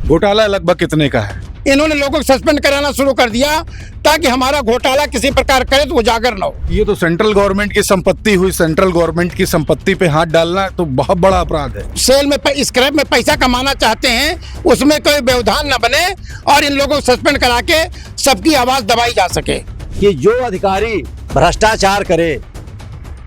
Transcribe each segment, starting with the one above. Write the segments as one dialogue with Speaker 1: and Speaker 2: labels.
Speaker 1: घोटाला लगभग कितने का है?
Speaker 2: इन्होंने लोगों को सस्पेंड कराना शुरू कर दिया ताकि हमारा घोटाला किसी प्रकार करे तो उजागर न हो।
Speaker 1: ये तो सेंट्रल गवर्नमेंट की संपत्ति हुई, सेंट्रल गवर्नमेंट की संपत्ति पे हाथ डालना तो बहुत बड़ा अपराध है।
Speaker 2: सेल में स्क्रैप में पैसा कमाना चाहते हैं, उसमें कोई व्यवधान न बने और इन लोगों को सस्पेंड करा के सबकी आवाज दबाई जा सके।
Speaker 3: कि जो अधिकारी भ्रष्टाचार करे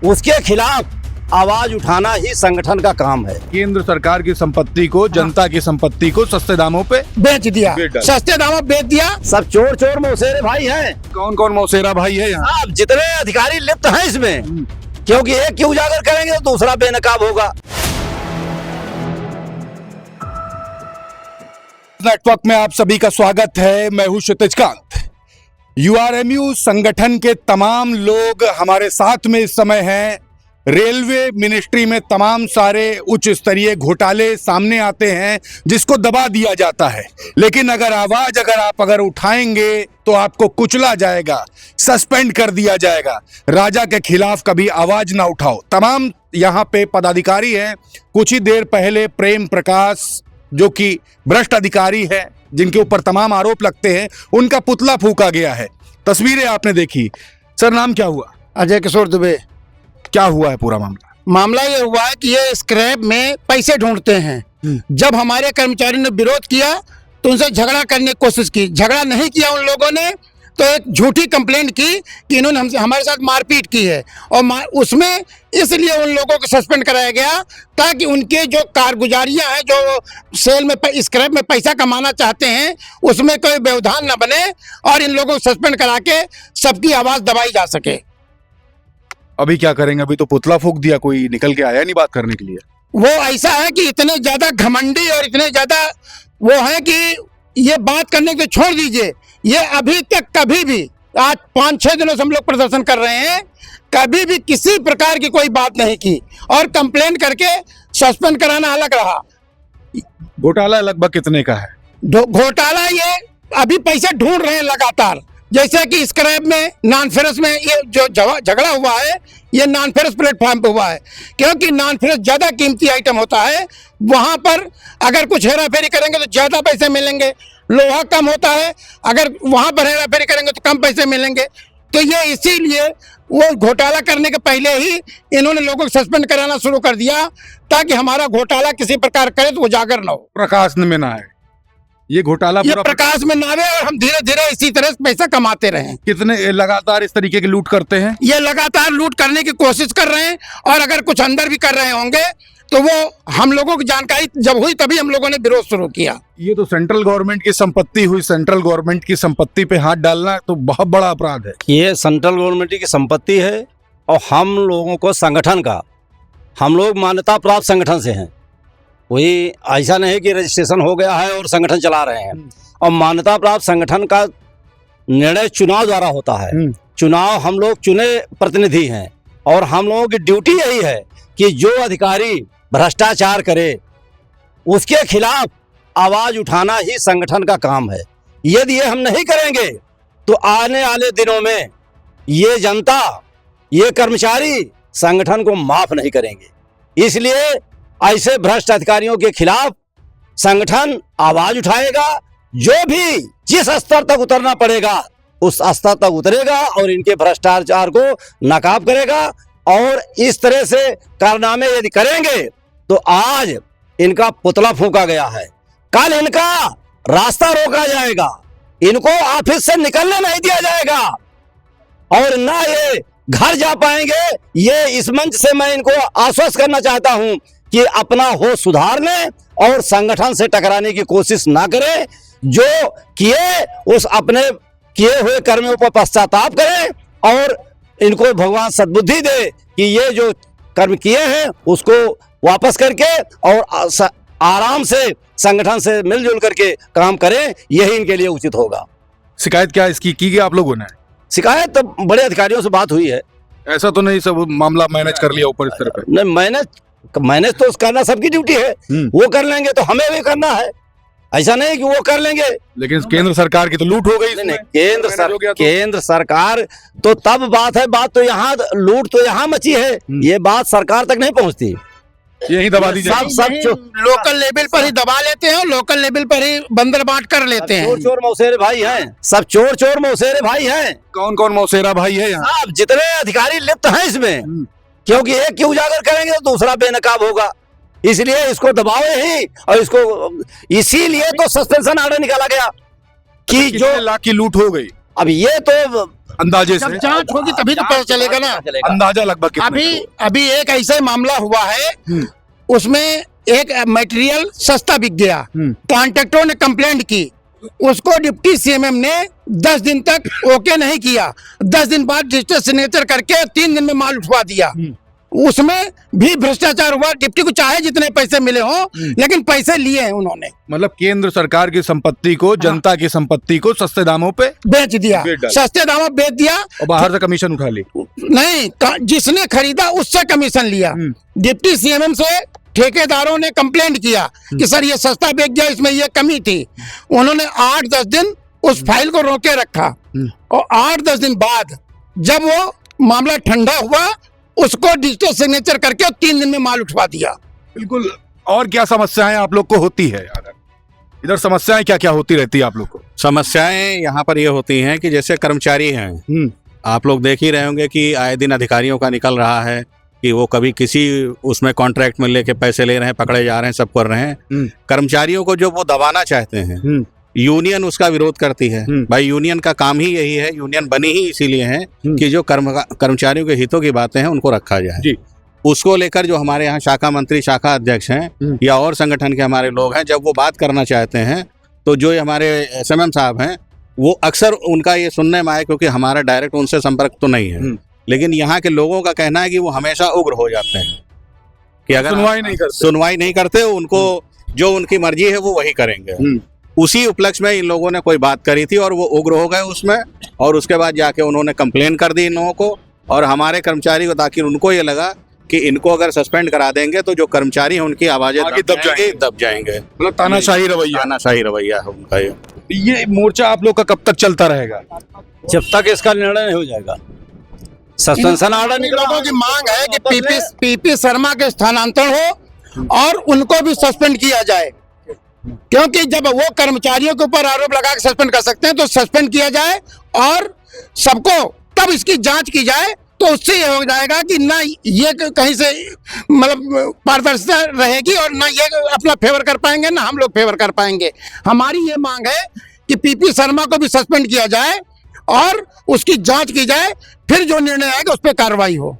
Speaker 3: उसके खिलाफ आवाज उठाना ही संगठन का काम है।
Speaker 1: केंद्र सरकार की संपत्ति को, जनता की संपत्ति को सस्ते दामों पे
Speaker 2: बेच दिया, सस्ते दामों बेच दिया।
Speaker 3: सब चोर चोर मौसेरे भाई हैं।
Speaker 1: कौन कौन मौसेरा भाई है यहाँ?
Speaker 3: आप जितने अधिकारी लिप्त हैं इसमें, क्योंकि एक की उजागर करेंगे तो दूसरा बेनकाब होगा।
Speaker 1: नेटवर्क में आप सभी का स्वागत है। मैं हूं क्षितिज कांत। यूआरएमयू संगठन के तमाम लोग हमारे साथ में इस समय हैं। रेलवे मिनिस्ट्री में तमाम सारे उच्च स्तरीय घोटाले सामने आते हैं जिसको दबा दिया जाता है, लेकिन अगर आप उठाएंगे तो आपको कुचला जाएगा, सस्पेंड कर दिया जाएगा। राजा के खिलाफ कभी आवाज ना उठाओ। तमाम यहाँ पे पदाधिकारी हैं। कुछ ही देर पहले प्रेम प्रकाश जो कि भ्रष्ट अधिकारी है, जिनके ऊपर तमाम आरोप लगते हैं, उनका पुतला फूंका गया है। तस्वीरें आपने देखी। सर, नाम क्या हुआ?
Speaker 2: अजय किशोर दुबे।
Speaker 1: क्या हुआ है पूरा मामला?
Speaker 2: मामला ये हुआ है कि ये स्क्रैप में पैसे ढूंढते हैं। जब हमारे कर्मचारी ने विरोध किया तो उनसे झगड़ा करने की कोशिश की। झगड़ा नहीं किया उन लोगों ने तो एक झूठी कंप्लेंट की कि इन्होंने हमारे साथ मारपीट की है, और उसमें इसलिए उन लोगों को सस्पेंड कराया गया ताकि उनके जो कारगुजारियां हैं, जो सेल में स्क्रैप में पैसा कमाना चाहते हैं, उसमें कोई व्यवधान न बने और इन लोगों को सस्पेंड करा के सबकी आवाज़ दबाई जा सके।
Speaker 1: अभी क्या करेंगे? अभी तो पुतला फूंक दिया, कोई निकल के आया नहीं बात करने के लिए।
Speaker 2: वो ऐसा है कि इतने ज्यादा घमंडी और इतने ज्यादा वो है कि ये बात करने को छोड़ दीजिए। ये अभी तक कभी भी, आज 5-6 दिनों से हम लोग प्रदर्शन कर रहे हैं, कभी भी किसी प्रकार की कोई बात नहीं की और कंप्लेन करके सस्पेंड कराना अलग रहा।
Speaker 1: घोटाला लगभग कितने का है?
Speaker 2: घोटाला ये अभी पैसे ढूंढ रहे हैं लगातार। जैसे कि स्क्रैप में, नॉन फेरस में ये जो झगड़ा हुआ है, ये नॉन फेरस प्लेटफॉर्म पे हुआ है, क्योंकि नॉन फेरस ज़्यादा कीमती आइटम होता है। वहाँ पर अगर कुछ हेरा फेरी करेंगे तो ज़्यादा पैसे मिलेंगे। लोहा कम होता है, अगर वहाँ पर हेरा फेरी करेंगे तो कम पैसे मिलेंगे। तो ये इसीलिए वो घोटाला करने के पहले ही इन्होंने लोगों को सस्पेंड कराना शुरू कर दिया ताकि हमारा घोटाला किसी प्रकार करे तो उजागर न हो,
Speaker 1: प्रकाश में ना आए। ये घोटाला
Speaker 2: ये प्रकाश में ना आवे और हम धीरे धीरे इसी तरह से पैसा कमाते रहें।
Speaker 1: कितने लगातार इस तरीके की लूट करते हैं?
Speaker 2: ये लगातार लूट करने की कोशिश कर रहे हैं, और अगर कुछ अंदर भी कर रहे होंगे तो वो हम लोगों की जानकारी जब हुई तभी हम लोगों ने विरोध शुरू किया।
Speaker 1: ये तो सेंट्रल गवर्नमेंट की संपत्ति हुई, सेंट्रल गवर्नमेंट की संपत्ति पे हाथ डालना तो बहुत बड़ा अपराध है।
Speaker 3: ये सेंट्रल गवर्नमेंट की संपत्ति है और हम लोगों को संगठन का, हम लोग मान्यता प्राप्त संगठन से हैं। वही ऐसा नहीं कि रजिस्ट्रेशन हो गया है और संगठन चला रहे हैं। और मान्यता प्राप्त संगठन का निर्णय चुनाव द्वारा होता है। चुनाव, हम लोग चुने प्रतिनिधि हैं और हम लोगों की ड्यूटी यही है कि जो अधिकारी भ्रष्टाचार करे उसके खिलाफ आवाज उठाना ही संगठन का काम है। यदि ये हम नहीं करेंगे तो आने वाले दिनों में ये जनता, ये कर्मचारी संगठन को माफ नहीं करेंगे। इसलिए ऐसे भ्रष्ट अधिकारियों के खिलाफ संगठन आवाज उठाएगा। जो भी जिस स्तर तक उतरना पड़ेगा उस स्तर तक उतरेगा और इनके भ्रष्टाचार को नकाब करेगा। और इस तरह से कारनामे यदि करेंगे तो आज इनका पुतला फूंका गया है, कल इनका रास्ता रोका जाएगा, इनको ऑफिस से निकलने नहीं दिया जाएगा और ना ये घर जा पाएंगे। ये इस मंच से मैं इनको आश्वस्त करना चाहता हूं कि अपना होश सुधार लें और संगठन से टकराने की कोशिश ना करें। जो किए उस अपने किए हुए कर्मों पर पश्चाताप करें और इनको भगवान सद्बुद्धि दे कि ये जो कर्म किए हैं उसको वापस करके और आराम से संगठन से मिलजुल करके काम करें, यही इनके लिए उचित होगा।
Speaker 1: शिकायत क्या इसकी की गई आप लोगों ने?
Speaker 3: शिकायत तो बड़े अधिकारियों से बात हुई है।
Speaker 1: ऐसा तो नहीं सब मामला मैनेज कर लिया ऊपर इस तरह पे?
Speaker 3: नहीं, मैनेज तो करना सबकी ड्यूटी है। वो कर लेंगे तो हमें भी करना है। ऐसा नहीं कि वो कर लेंगे।
Speaker 1: लेकिन केंद्र सरकार की तो लूट हो गई।
Speaker 3: नहीं, केंद्र सरकार तो तब बात है, बात तो यहाँ लूट तो यहाँ मची है, ये बात सरकार तक नहीं पहुँचती।
Speaker 1: यही दबा दी जाए।
Speaker 3: सब
Speaker 2: लोकल लेवल पर ही दबा लेते हैं, लोकल लेवल पर ही बंदर बांट कर लेते हैं।
Speaker 3: चोर चोर मौसेरे भाई हैं, सब चोर चोर मौसेरे भाई हैं।
Speaker 1: कौन कौन मौसेरा भाई है यहाँ?
Speaker 3: सब जितने अधिकारी लिप्त हैं इसमें, क्योंकि एक की उजागर करेंगे तो दूसरा बेनकाब होगा, इसलिए इसको दबाओ ही। और इसको इसीलिए तो सस्पेंशन ऑर्डर निकाला गया कि जो
Speaker 1: कितने लाख की लूट हो गई
Speaker 3: अब ये तो
Speaker 1: अंदाजे
Speaker 2: जब
Speaker 1: से?
Speaker 2: जांच होगी तभी तो पता चलेगा ना।
Speaker 1: अंदाजा लगभग कितने
Speaker 2: अभी
Speaker 1: का?
Speaker 2: अभी एक ऐसा मामला हुआ है, उसमें एक मटेरियल सस्ता बिक गया, कॉन्ट्रैक्टर ने कंप्लेंट की, उसको डिप्टी सीएमएम ने 10 दिन तक ओके नहीं किया, 10 दिन बाद डिजिटल सिग्नेचर करके 3 दिन में माल उठवा दिया। उसमें भी भ्रष्टाचार हुआ। डिप्टी को चाहे जितने पैसे मिले हो, लेकिन पैसे लिए हैं उन्होंने,
Speaker 1: मतलब केंद्र सरकार की संपत्ति को, जनता की संपत्ति को सस्ते दामों पे
Speaker 2: बेच दिया,
Speaker 1: बेच डाला।
Speaker 2: सस्ते दामों बेच दिया।
Speaker 1: और बाहर से कमीशन उठा ली।
Speaker 2: नहीं, जिसने खरीदा उससे कमीशन लिया। डिप्टी सीएमएम से ठेकेदारों ने कंप्लेंट किया कि सर ये सस्ता बेच गया, इसमें ये कमी थी। उन्होंने 8-10 दिन उस फाइल को रोके रखा, और 8-10 दिन बाद जब वो मामला ठंडा हुआ, उसको डिजिटल सिग्नेचर करके 3 दिन में माल उठवा दिया।
Speaker 1: बिल्कुल। और क्या समस्याएं आप लोग को होती है इधर? समस्याएं क्या क्या होती रहती है आप लोग को?
Speaker 4: समस्याएं यहाँ पर ये होती हैं कि जैसे कर्मचारी हैं, आप लोग देख ही रहे होंगे कि आए दिन अधिकारियों का निकल रहा है कि वो कभी किसी उसमें कॉन्ट्रैक्ट में लेके पैसे ले रहे हैं, पकड़े जा रहे हैं, सब कर रहे हैं। कर्मचारियों को जो वो दबाना चाहते हैं, यूनियन उसका विरोध करती है। भाई यूनियन का काम ही यही है, यूनियन बनी ही इसीलिए है कि जो कर्मचारियों के हितों की बातें हैं उनको रखा जाए।
Speaker 1: जी।
Speaker 4: उसको लेकर जो हमारे यहाँ शाखा मंत्री, शाखा अध्यक्ष हैं या और संगठन के हमारे लोग हैं, जब वो बात करना चाहते हैं तो जो ये हमारे एसएमएम साहब हैं वो अक्सर उनका ये सुनने में आए, क्योंकि हमारा डायरेक्ट उनसे संपर्क तो नहीं है, लेकिन यहाँ के लोगों का कहना है कि वो हमेशा उग्र हो जाते हैं कि अगर सुनवाई नहीं करते उनको जो उनकी मर्जी है वो वही करेंगे। उसी उपलक्ष्य में इन लोगों ने कोई बात करी थी और वो उग्र हो गए उसमें, और उसके बाद जाके उन्होंने कंप्लेन कर दी इन लोगों को और हमारे कर्मचारी को, ताकि उनको ये लगा कि इनको अगर सस्पेंड करा देंगे तो जो कर्मचारी हैं उनकी आवाजें दब जाएंगे।
Speaker 1: मतलब तानाशाही
Speaker 4: रवैया है उनका।
Speaker 1: ये मोर्चा आप लोग का कब तक चलता रहेगा?
Speaker 3: जब तक इसका निर्णय नहीं हो जाएगा। सस्पेंशन ऑर्डर
Speaker 2: इन लोगों की मांग है कि पीपी शर्मा के स्थानांतरण हो और उनको भी सस्पेंड किया जाए, क्योंकि जब वो कर्मचारियों के ऊपर आरोप लगा के सस्पेंड कर सकते हैं तो सस्पेंड किया जाए और सबको तब इसकी जांच की जाए, तो उससे ये हो जाएगा कि ना ये कहीं से मतलब पारदर्शिता रहेगी और ना ये अपना फेवर कर पाएंगे ना हम लोग फेवर कर पाएंगे। हमारी ये मांग है कि पीपी शर्मा को भी सस्पेंड किया जाए और उसकी जांच की जाए, फिर जो निर्णय आएगा उस पर कार्रवाई हो।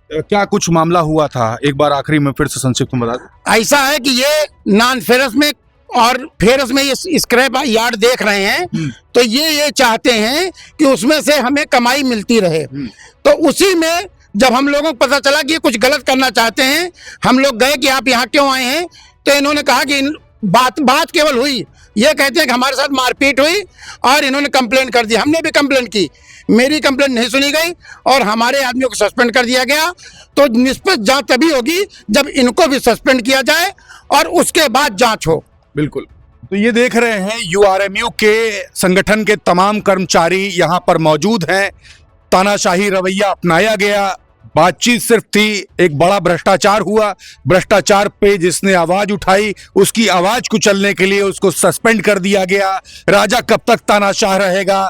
Speaker 1: क्या कुछ मामला हुआ था? एक बार आखिरी में फिर से संक्षिप्त में बता दें।
Speaker 2: ऐसा है कि ये नॉन फेरस में और फेरस में ये स्क्रैप यार्ड देख रहे हैं, तो ये चाहते हैं कि उसमें से हमें कमाई मिलती रहे। तो उसी में जब हम लोगों को पता चला कि ये कुछ गलत करना चाहते हैं, हम लोग गए कि आप यहाँ क्यों आए हैं, तो इन्होंने कहा कि बात केवल हुई, ये कहते हैं कि हमारे साथ मारपीट हुई और इन्होंने कंप्लेन कर दी। हमने भी कंप्लेन की, मेरी कंप्लेन नहीं सुनी गई और हमारे आदमियों को सस्पेंड कर दिया गया। तो निष्पक्ष जांच तभी होगी जब इनको भी सस्पेंड किया जाए और उसके बाद जांच हो।
Speaker 1: बिल्कुल। तो ये देख रहे हैं यूआरएमयू के संगठन के तमाम कर्मचारी यहाँ पर मौजूद हैं। तानाशाही रवैया अपनाया गया, बातचीत सिर्फ थी, एक बड़ा भ्रष्टाचार हुआ। भ्रष्टाचार पे जिसने आवाज उठाई उसकी आवाज कुचलने के लिए उसको सस्पेंड कर दिया गया। राजा कब तक तानाशाह रहेगा,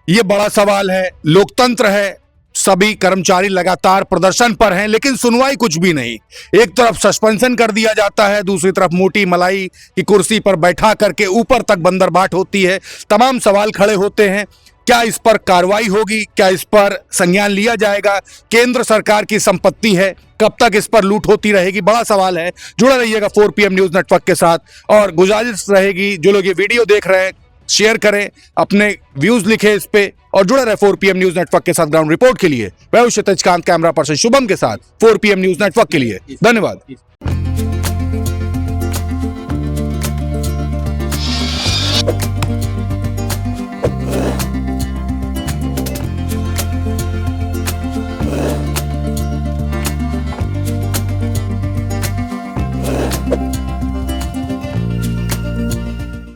Speaker 1: ये बड़ा सवाल है। लोकतंत्र है, सभी कर्मचारी लगातार प्रदर्शन पर हैं, लेकिन सुनवाई कुछ भी नहीं। एक तरफ सस्पेंशन कर दिया जाता है, दूसरी तरफ मोटी मलाई की कुर्सी पर बैठा करके ऊपर तक बंदरबाट होती है। तमाम सवाल खड़े होते हैं, क्या इस पर कार्रवाई होगी, क्या इस पर संज्ञान लिया जाएगा? केंद्र सरकार की संपत्ति है, कब तक इस पर लूट होती रहेगी, बड़ा सवाल है। जुड़े रहिएगा 4PM न्यूज नेटवर्क के साथ, और गुजारिश रहेगी जो लोग ये वीडियो देख रहे हैं शेयर करें, अपने व्यूज लिखें इस पे, और जुड़े रहे 4PM न्यूज नेटवर्क के साथ ग्राउंड रिपोर्ट के लिए। मैं हूं क्षितिज कांत, कैमरा पर्सन शुभम के साथ 4PM न्यूज नेटवर्क के लिए। धन्यवाद।